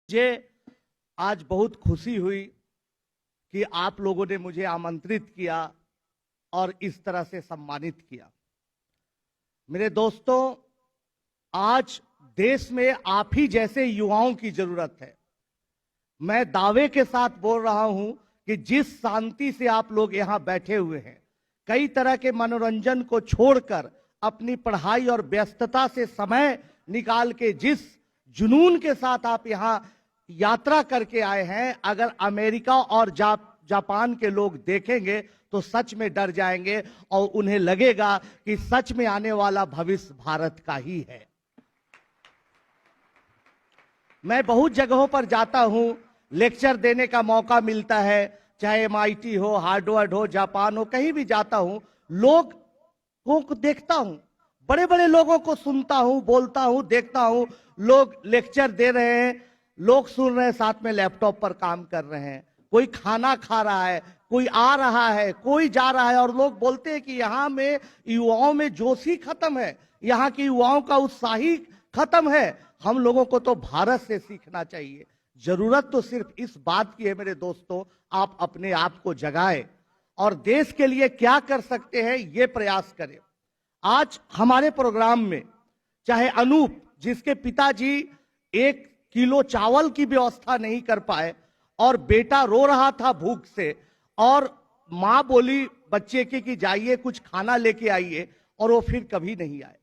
मुझे आज बहुत खुशी हुई कि आप लोगों ने मुझे आमंत्रित किया और इस तरह से सम्मानित किया। मेरे दोस्तों, आज देश में आप ही जैसे युवाओं की जरूरत है। मैं दावे के साथ बोल रहा हूं कि जिस शांति से आप लोग यहां बैठे हुए हैं, कई तरह के मनोरंजन को छोड़कर अपनी पढ़ाई और व्यस्तता से समय निकाल के जिस जुनून के साथ आप यहां यात्रा करके आए हैं, अगर अमेरिका और जापान के लोग देखेंगे तो सच में डर जाएंगे और उन्हें लगेगा कि सच में आने वाला भविष्य भारत का ही है। मैं बहुत जगहों पर जाता हूं, लेक्चर देने का मौका मिलता है, चाहे MIT हो, हार्वर्ड हो, जापान हो, कहीं भी जाता हूं, लोगों को देखता हूं, बड़े बड़े लोगों को सुनता हूं, बोलता हूं, देखता हूं, लोग लेक्चर दे रहे हैं, लोग सुन रहे हैं, साथ में लैपटॉप पर काम कर रहे हैं, कोई खाना खा रहा है, कोई आ रहा है, कोई जा रहा है, और लोग बोलते हैं कि यहाँ में युवाओं में जोश ही खत्म है, यहाँ की युवाओं का उत्साह ही खत्म है। हम लोगों को तो भारत से सीखना चाहिए। जरूरत तो सिर्फ इस बात की है मेरे दोस्तों, आप अपने आप को जगाएं और देश के लिए क्या कर सकते हैं ये प्रयास करें। आज हमारे प्रोग्राम में चाहे अनूप, जिसके पिताजी 1 किलो चावल की व्यवस्था नहीं कर पाए और बेटा रो रहा था भूख से, और मां बोली बच्चे की कि जाइए कुछ खाना लेके आइए, और वो फिर कभी नहीं आए।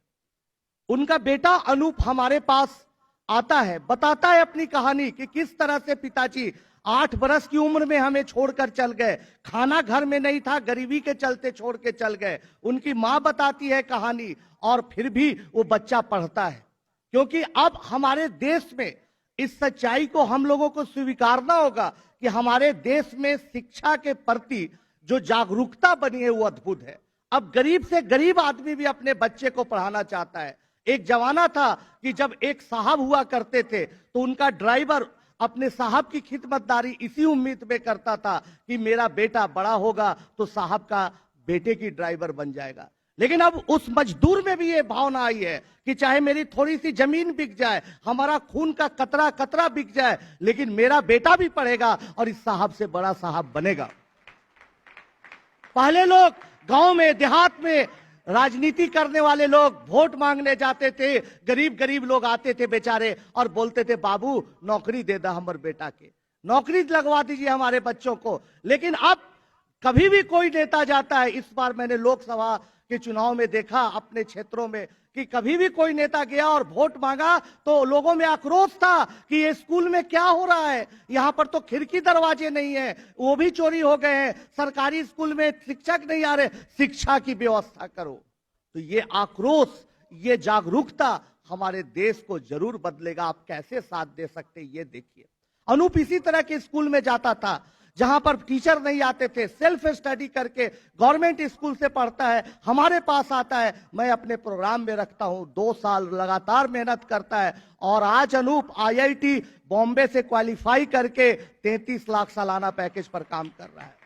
उनका बेटा अनूप हमारे पास आता है, बताता है अपनी कहानी कि किस तरह से पिताजी 8 बरस की उम्र में हमें छोड़कर चल गए, खाना घर में नहीं था, गरीबी के चलते छोड़ के चल गए। उनकी मां बताती है कहानी, और फिर भी वो बच्चा पढ़ता है, क्योंकि अब हमारे देश में इस सच्चाई को हम लोगों को स्वीकारना होगा कि हमारे देश में शिक्षा के प्रति जो जागरूकता बनी है वो अद्भुत है। अब गरीब से गरीब आदमी भी अपने बच्चे को पढ़ाना चाहता है। एक जमाना था कि जब एक साहब हुआ करते थे तो उनका ड्राइवर अपने साहब की खिदमतदारी इसी उम्मीद में करता था कि मेरा बेटा बड़ा होगा तो साहब का बेटे की ड्राइवर बन जाएगा। लेकिन अब उस मजदूर में भी ये भावना आई है कि चाहे मेरी थोड़ी सी जमीन बिक जाए, हमारा खून का कतरा कतरा बिक जाए, लेकिन मेरा बेटा भी पढ़ेगा और इस साहब से बड़ा साहब बनेगा। पहले लोग गांव में, देहात में राजनीति करने वाले लोग वोट मांगने जाते थे, गरीब गरीब लोग आते थे बेचारे और बोलते थे बाबू नौकरी दे दा हमारे बेटा के, नौकरी लगवा दीजिए हमारे बच्चों को। लेकिन अब कभी भी कोई नेता जाता है, इस बार मैंने लोकसभा के चुनाव में देखा अपने क्षेत्रों में कि कभी भी कोई नेता गया और वोट मांगा तो लोगों में आक्रोश था कि ये स्कूल में क्या हो रहा है, यहाँ पर तो खिड़की दरवाजे नहीं है, वो भी चोरी हो गए हैं, सरकारी स्कूल में शिक्षक नहीं आ रहे, शिक्षा की व्यवस्था करो। तो ये आक्रोश, ये जागरूकता हमारे देश को जरूर बदलेगा। आप कैसे साथ दे सकते ये देखिए। अनूप इसी तरह के स्कूल में जाता था जहां पर टीचर नहीं आते थे, सेल्फ स्टडी करके गवर्नमेंट स्कूल से पढ़ता है, हमारे पास आता है, मैं अपने प्रोग्राम में रखता हूं, 2 साल लगातार मेहनत करता है और आज अनूप IIT बॉम्बे से क्वालिफाई करके 33 लाख सालाना पैकेज पर काम कर रहा है।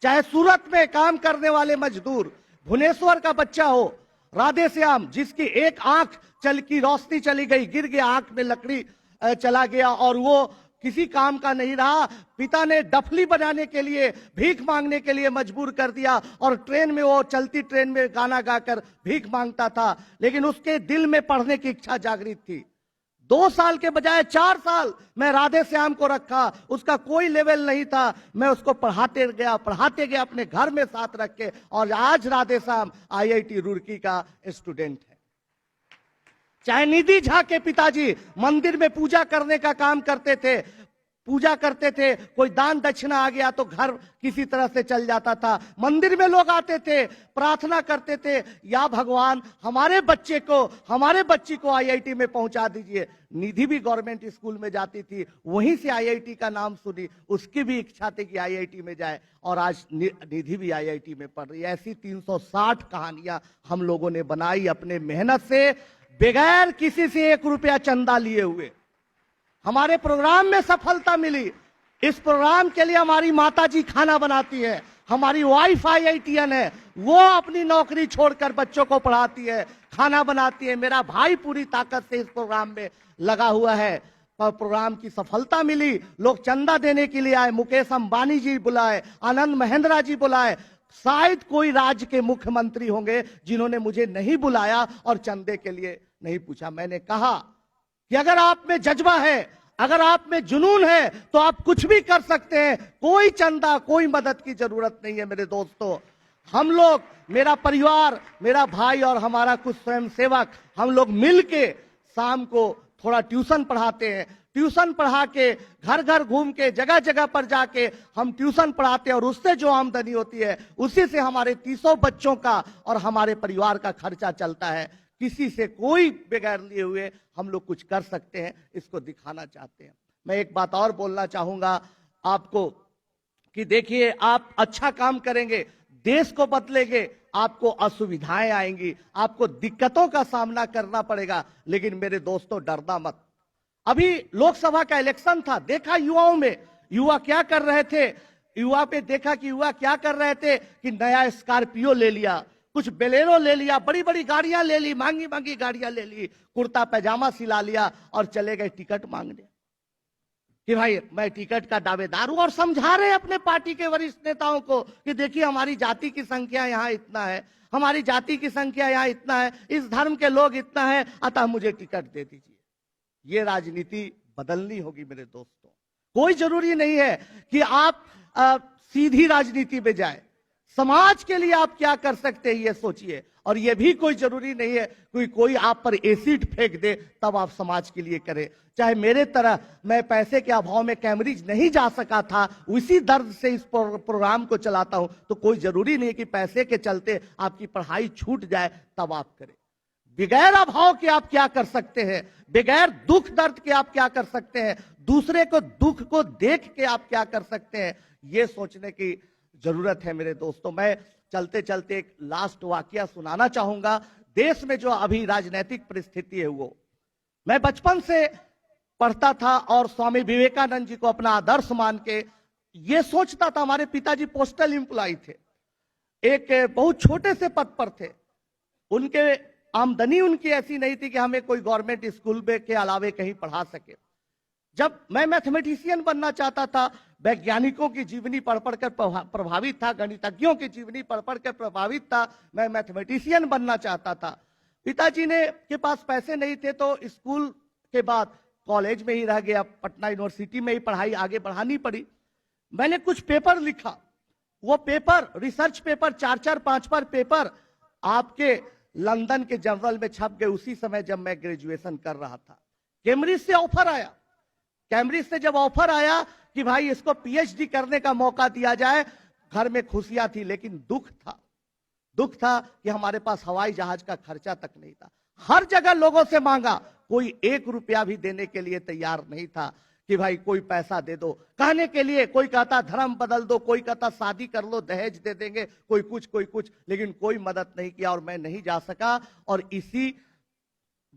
चाहे सूरत में काम करने वाले मजदूर, भुवनेश्वर का बच्चा हो, राधे श्याम, जिसकी एक आंख की रोशनी चली गई, गिर गया, आंख में लकड़ी चला गया और वो किसी काम का नहीं रहा, पिता ने डफली बनाने के लिए, भीख मांगने के लिए मजबूर कर दिया और ट्रेन में, वो चलती ट्रेन में गाना गाकर भीख मांगता था, लेकिन उसके दिल में पढ़ने की इच्छा जागृत थी। 2 साल के बजाय 4 साल मैं राधे श्याम को रखा, उसका कोई लेवल नहीं था, मैं उसको पढ़ाते गया अपने घर में साथ रख के, और आज राधे श्याम IIT रुड़की का स्टूडेंट है। चाहे निधि झा के पिताजी मंदिर में पूजा करने का काम करते थे, कोई दान दक्षिणा आ गया तो घर किसी तरह से चल जाता था, मंदिर में लोग आते थे, प्रार्थना करते थे, या भगवान हमारे बच्चे को, हमारे बच्ची को IIT में पहुंचा दीजिए। निधि भी गवर्नमेंट स्कूल में जाती थी, वहीं से IIT का नाम सुनी, उसकी भी इच्छा थी कि IIT में जाए और आज निधि भी IIT में पढ़ रही है। ऐसी 360 कहानियां हम लोगों ने बनाई अपने मेहनत से, बगैर किसी से 1 रुपया चंदा लिए हुए। हमारे प्रोग्राम में सफलता मिली। इस प्रोग्राम के लिए हमारी माताजी खाना बनाती है, हमारी वाइफ IITian है, वो अपनी नौकरी छोड़कर बच्चों को पढ़ाती है, खाना बनाती है। मेरा भाई पूरी ताकत से इस प्रोग्राम में लगा हुआ है। प्रोग्राम की सफलता मिली, लोग चंदा देने के लिए आए, मुकेश अंबानी जी बुलाए, आनंद महिंद्रा जी बुलाए, शायद कोई राज्य के मुख्यमंत्री होंगे जिन्होंने मुझे नहीं बुलाया और चंदे के लिए नहीं पूछा। मैंने कहा कि अगर आप में जज्बा है, अगर आप में जुनून है तो आप कुछ भी कर सकते हैं, कोई चंदा, कोई मदद की जरूरत नहीं है। मेरे दोस्तों, हम लोग, मेरा परिवार, मेरा भाई और हमारा कुछ स्वयंसेवक, हम लोग मिलके शाम को थोड़ा ट्यूशन पढ़ाते हैं। ट्यूशन पढ़ा के, घर घर घूम के, जगह जगह पर जाके हम ट्यूशन पढ़ाते हैं और उससे जो आमदनी होती है उसी से हमारे 300 बच्चों का और हमारे परिवार का खर्चा चलता है। किसी से कोई बगैर लिए हुए हम लोग कुछ कर सकते हैं, इसको दिखाना चाहते हैं। मैं एक बात और बोलना चाहूंगा आपको कि देखिए, आप अच्छा काम करेंगे, देश को बदलेंगे, आपको असुविधाएं आएंगी, आपको दिक्कतों का सामना करना पड़ेगा, लेकिन मेरे दोस्तों डरना मत। अभी लोकसभा का इलेक्शन था, देखा युवाओं में, युवा क्या कर रहे थे, युवा पे देखा कि युवा क्या कर रहे थे कि नया स्कॉर्पियो ले लिया, कुछ बेलेरो ले लिया, बड़ी बड़ी गाड़ियां ले ली, महंगी महंगी गाड़ियां ले ली, कुर्ता पैजामा सिला लिया और चले गए टिकट मांगने कि भाई मैं टिकट का दावेदार हूं, और समझा रहे अपने पार्टी के वरिष्ठ नेताओं को कि देखिए हमारी जाति की संख्या यहाँ इतना है, हमारी जाति की संख्या यहाँ इतना है, इस धर्म के लोग इतना है, अतः मुझे टिकट दे दीजिए। ये राजनीति बदलनी होगी मेरे दोस्तों। कोई जरूरी नहीं है कि आप सीधी राजनीति में जाए, समाज के लिए आप क्या कर सकते हैं ये सोचिए। और ये भी कोई जरूरी नहीं है कोई आप पर एसिड फेंक दे तब आप समाज के लिए करें। चाहे मेरे तरह मैं पैसे के अभाव में कैम्ब्रिज नहीं जा सका था, उसी दर्द से इस प्रोग्राम को चलाता हूं, तो कोई जरूरी नहीं कि पैसे के चलते आपकी पढ़ाई छूट जाए तब आप करें। बगैर अभाव के आप क्या कर सकते हैं, बगैर दुख दर्द के आप क्या कर सकते हैं, दूसरे को दुख को देख के आप क्या कर सकते हैं, ये सोचने की जरूरत है मेरे दोस्तों। मैं चलते चलते एक लास्ट वाकया सुनाना चाहूंगा। देश में जो अभी राजनीतिक परिस्थिति है, वो मैं बचपन से पढ़ता था और स्वामी विवेकानंद जी को अपना आदर्श मान के ये सोचता था। हमारे पिताजी पोस्टल एम्प्लॉय थे, एक बहुत छोटे से पद पर थे, उनके आमदनी उनकी ऐसी नहीं थी कि हमें कोई गवर्नमेंट स्कूल में के अलावे कहीं पढ़ा सके। जब मैं मैथमेटिशियन बनना चाहता था, वैज्ञानिकों की जीवनी पढ़ पढ़कर प्रभावित था, गणितज्ञों की जीवनी पढ़ पढ़कर प्रभावित था, मैं मैथमेटिशियन बनना चाहता था। पिताजी ने के पास पैसे नहीं थे तो स्कूल के बाद कॉलेज में ही रह गया, पटना यूनिवर्सिटी में ही पढ़ाई आगे बढ़ानी पड़ी। मैंने कुछ पेपर लिखा, वो पेपर रिसर्च पेपर 4-4, 5 पेपर आपके लंदन के जर्नल में छप गए उसी समय जब मैं ग्रेजुएशन कर रहा था। कैम्ब्रिज से ऑफर आया, कैम्ब्रिज से जब ऑफर आया कि भाई इसको पीएचडी करने का मौका दिया जाए, घर में खुशियां थी लेकिन दुख था कि हमारे पास हवाई जहाज का खर्चा तक नहीं था। हर जगह लोगों से मांगा, कोई 1 रुपया भी देने के लिए तैयार नहीं था कि भाई कोई पैसा दे दो कहने के लिए। कोई कहता धर्म बदल दो, कोई कहता शादी कर लो दहेज दे देंगे, कोई कुछ, लेकिन कोई मदद नहीं किया और मैं नहीं जा सका। और इसी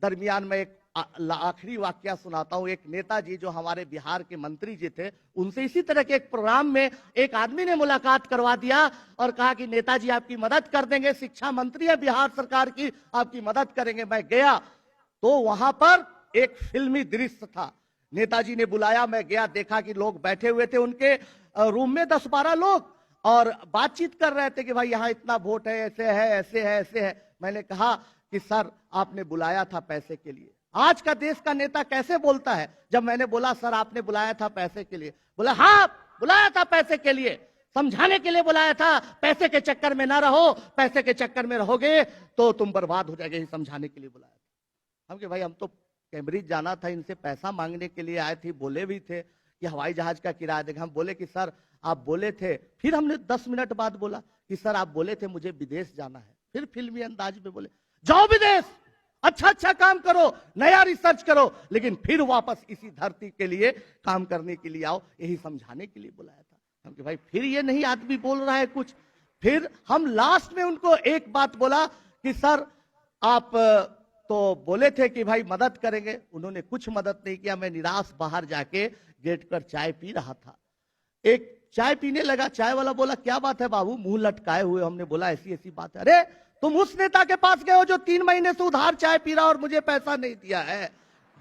दरमियान में एक आखिरी वाकया सुनाता हूं। एक नेताजी जो हमारे बिहार के मंत्री जी थे, उनसे इसी तरह के एक प्रोग्राम में एक आदमी ने मुलाकात करवा दिया और कहा कि नेताजी आपकी मदद कर देंगे, शिक्षा मंत्री है बिहार सरकार की, आपकी मदद करेंगे। मैं गया तो वहां पर एक फिल्मी दृश्य था। नेताजी ने बुलाया, मैं गया, देखा कि लोग बैठे हुए थे उनके रूम में 10-12 लोग और बातचीत कर रहे थे कि भाई यहाँ इतना वोट है, ऐसे है। मैंने कहा कि सर आपने बुलाया था पैसे के लिए। आज का देश का नेता कैसे बोलता है? जब मैंने बोला सर आपने बुलाया था पैसे के लिए, बोला हाँ बुलाया था पैसे के लिए, समझाने के लिए बुलाया था, पैसे के चक्कर में ना रहो, पैसे के चक्कर में रहोगे तो तुम बर्बाद हो जाएंगे, समझाने के लिए बुलाया था। हम कि भाई हम तो कैम्ब्रिज जाना था, इनसे पैसा मांगने के लिए आए थे, बोले भी थे कि हवाई जहाज का किराया देगा। हम बोले कि सर आप बोले थे, फिर हमने 10 मिनट बाद बोला कि सर आप बोले थे मुझे विदेश जाना है, फिर फिल्मी अंदाज में बोले जाओ विदेश, अच्छा काम करो, नया रिसर्च करो, लेकिन फिर वापस इसी धरती के लिए काम करने के लिए आओ, यही समझाने के लिए बुलाया था। हम कि भाई फिर ये नहीं आदमी बोल रहा है कुछ। फिर हम लास्ट में उनको एक बात बोला कि सर आप तो बोले थे कि भाई मदद करेंगे, उन्होंने कुछ मदद नहीं किया। मैं निराश बाहर जाके गेट पर चाय पी रहा था, एक चाय पीने लगा, चाय वाला बोला क्या बात है बाबू मुंह लटकाए हुए? हमने बोला ऐसी बात है। अरे तुम उस नेता के पास गए हो जो 3 महीने से उधार चाय पी रहा और मुझे पैसा नहीं दिया है।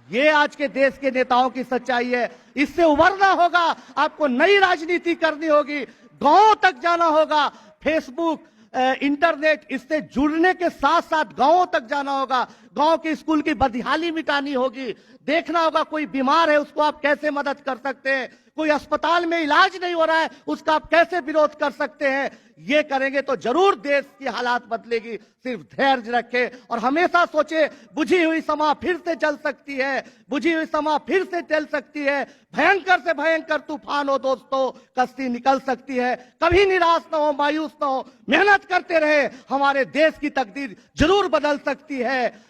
ये आज के देश के नेताओं की सच्चाई है। इससे उभरना होगा, आपको नई राजनीति करनी होगी, गांव तक जाना होगा। फेसबुक, इंटरनेट, इससे जुड़ने के साथ साथ गांवों तक जाना होगा। गांव के स्कूल की बदहाली मिटानी होगी। देखना होगा कोई बीमार है, उसको आप कैसे मदद कर सकते हैं। कोई अस्पताल में इलाज नहीं हो रहा है, उसका आप कैसे विरोध कर सकते हैं। ये करेंगे तो जरूर देश की हालात बदलेगी। सिर्फ धैर्य रखें और हमेशा सोचे, बुझी हुई समा फिर से जल सकती है, बुझी हुई समा फिर से जल सकती है। भयंकर से भयंकर तूफान हो दोस्तों, कश्ती निकल सकती है। कभी निराश ना हो, मायूस ना हो, मेहनत करते रहे, हमारे देश की तकदीर जरूर बदल सकती है।